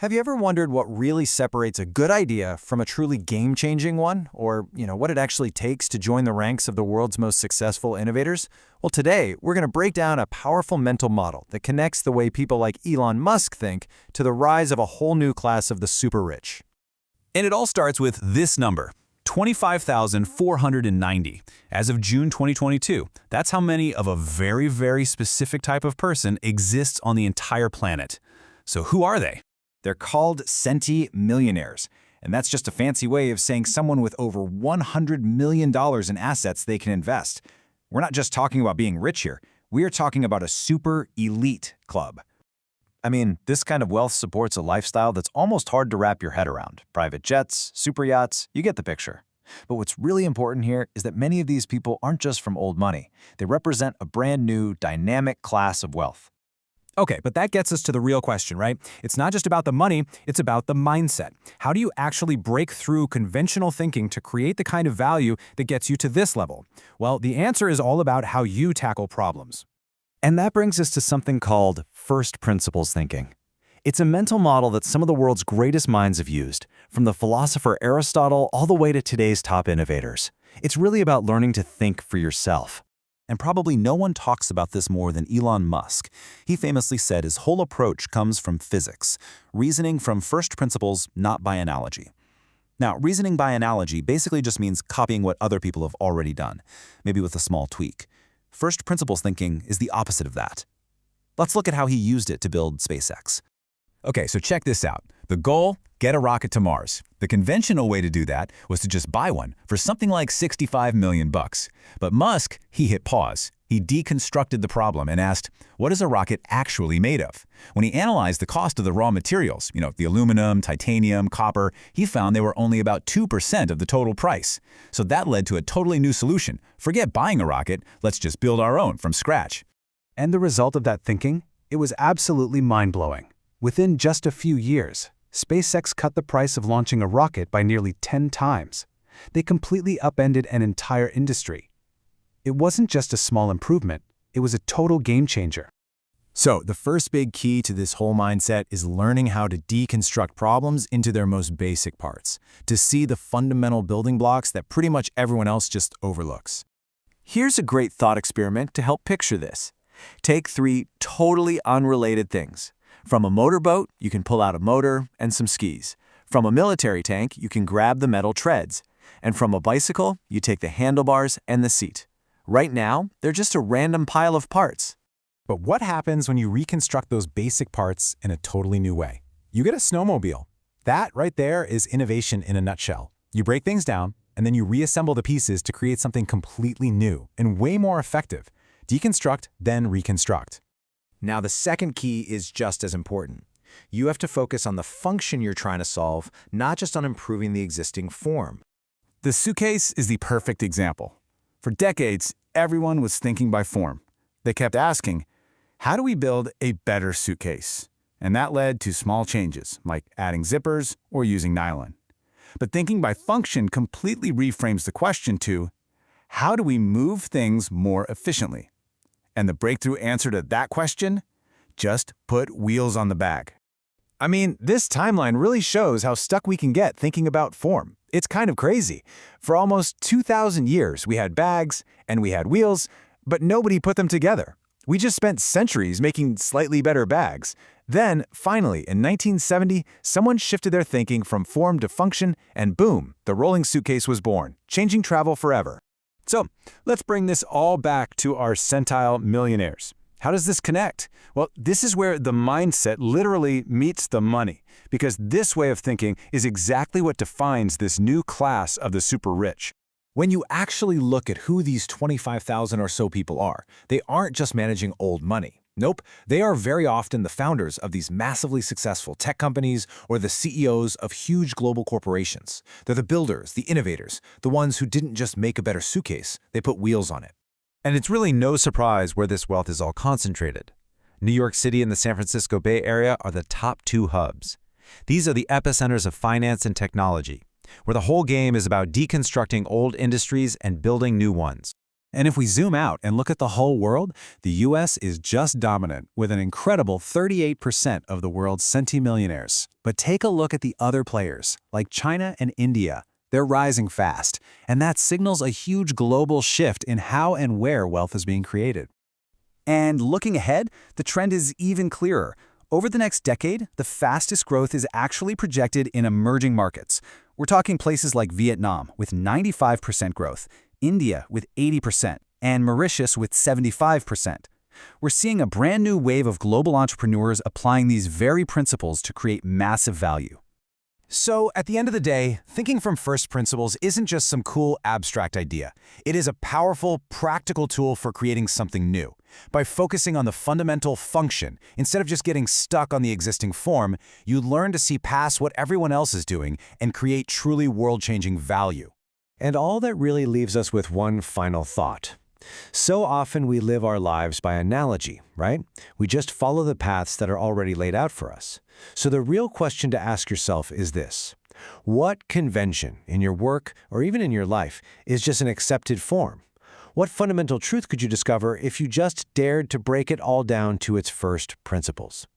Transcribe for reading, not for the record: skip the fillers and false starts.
Have you ever wondered what really separates a good idea from a truly game-changing one? Or, what it actually takes to join the ranks of the world's most successful innovators? Well, today, we're going to break down a powerful mental model that connects the way people like Elon Musk think to the rise of a whole new class of the super rich. And it all starts with this number, 25,490. As of June 2022, that's how many of a very, very specific type of person exists on the entire planet. So who are they? They're called centimillionaires, and that's just a fancy way of saying someone with over $100 million in assets they can invest. We're not just talking about being rich here. We are talking about a super elite club. I mean, this kind of wealth supports a lifestyle that's almost hard to wrap your head around. Private jets, super yachts, you get the picture. But what's really important here is that many of these people aren't just from old money. They represent a brand new, dynamic class of wealth. Okay, but that gets us to the real question, right? It's not just about the money, it's about the mindset. How do you actually break through conventional thinking to create the kind of value that gets you to this level? Well, the answer is all about how you tackle problems. And that brings us to something called first principles thinking. It's a mental model that some of the world's greatest minds have used, from the philosopher Aristotle all the way to today's top innovators. It's really about learning to think for yourself. And probably no one talks about this more than Elon Musk. He famously said his whole approach comes from physics, reasoning from first principles, not by analogy. Now, reasoning by analogy basically just means copying what other people have already done, maybe with a small tweak. First principles thinking is the opposite of that. Let's look at how he used it to build SpaceX. Okay, so check this out. The goal, get a rocket to Mars. The conventional way to do that was to just buy one for something like $65 million. But Musk, he hit pause. He deconstructed the problem and asked, what is a rocket actually made of? When he analyzed the cost of the raw materials, the aluminum, titanium, copper, he found they were only about 2% of the total price. So that led to a totally new solution. Forget buying a rocket, let's just build our own from scratch. And the result of that thinking? It was absolutely mind-blowing. Within just a few years, SpaceX cut the price of launching a rocket by nearly 10 times. They completely upended an entire industry. It wasn't just a small improvement, it was a total game changer. So, the first big key to this whole mindset is learning how to deconstruct problems into their most basic parts, to see the fundamental building blocks that pretty much everyone else just overlooks. Here's a great thought experiment to help picture this. Take 3 totally unrelated things. From a motorboat, you can pull out a motor and some skis. From a military tank, you can grab the metal treads. And from a bicycle, you take the handlebars and the seat. Right now, they're just a random pile of parts. But what happens when you reconstruct those basic parts in a totally new way? You get a snowmobile. That right there is innovation in a nutshell. You break things down, and then you reassemble the pieces to create something completely new and way more effective. Deconstruct, then reconstruct. Now, the second key is just as important. You have to focus on the function you're trying to solve, not just on improving the existing form. The suitcase is the perfect example. For decades, everyone was thinking by form. They kept asking, how do we build a better suitcase? And that led to small changes, like adding zippers or using nylon. But thinking by function completely reframes the question to, how do we move things more efficiently? And the breakthrough answer to that question? Just put wheels on the bag. I mean, this timeline really shows how stuck we can get thinking about form. It's kind of crazy. For almost 2,000 years, we had bags and we had wheels, but nobody put them together. We just spent centuries making slightly better bags. Then, finally, in 1970, someone shifted their thinking from form to function, and boom, the rolling suitcase was born, changing travel forever. So, let's bring this all back to our centile millionaires. How does this connect? Well, this is where the mindset literally meets the money, because this way of thinking is exactly what defines this new class of the super rich. When you actually look at who these 25,000 or so people are, they aren't just managing old money. Nope, they are very often the founders of these massively successful tech companies or the CEOs of huge global corporations. They're the builders, the innovators, the ones who didn't just make a better suitcase, they put wheels on it. And it's really no surprise where this wealth is all concentrated. New York City and the San Francisco Bay Area are the top 2 hubs. These are the epicenters of finance and technology, where the whole game is about deconstructing old industries and building new ones. And if we zoom out and look at the whole world, the US is just dominant, with an incredible 38% of the world's centimillionaires. But take a look at the other players, like China and India. They're rising fast, and that signals a huge global shift in how and where wealth is being created. And looking ahead, the trend is even clearer. Over the next decade, the fastest growth is actually projected in emerging markets. We're talking places like Vietnam with 95% growth, India with 80%, and Mauritius with 75%. We're seeing a brand new wave of global entrepreneurs applying these very principles to create massive value. So, at the end of the day, thinking from first principles isn't just some cool abstract idea. It is a powerful, practical tool for creating something new. By focusing on the fundamental function, instead of just getting stuck on the existing form, you learn to see past what everyone else is doing and create truly world-changing value. And all that really leaves us with one final thought. So often we live our lives by analogy, right? We just follow the paths that are already laid out for us. So the real question to ask yourself is this: what convention in your work or even in your life is just an accepted form? What fundamental truth could you discover if you just dared to break it all down to its first principles?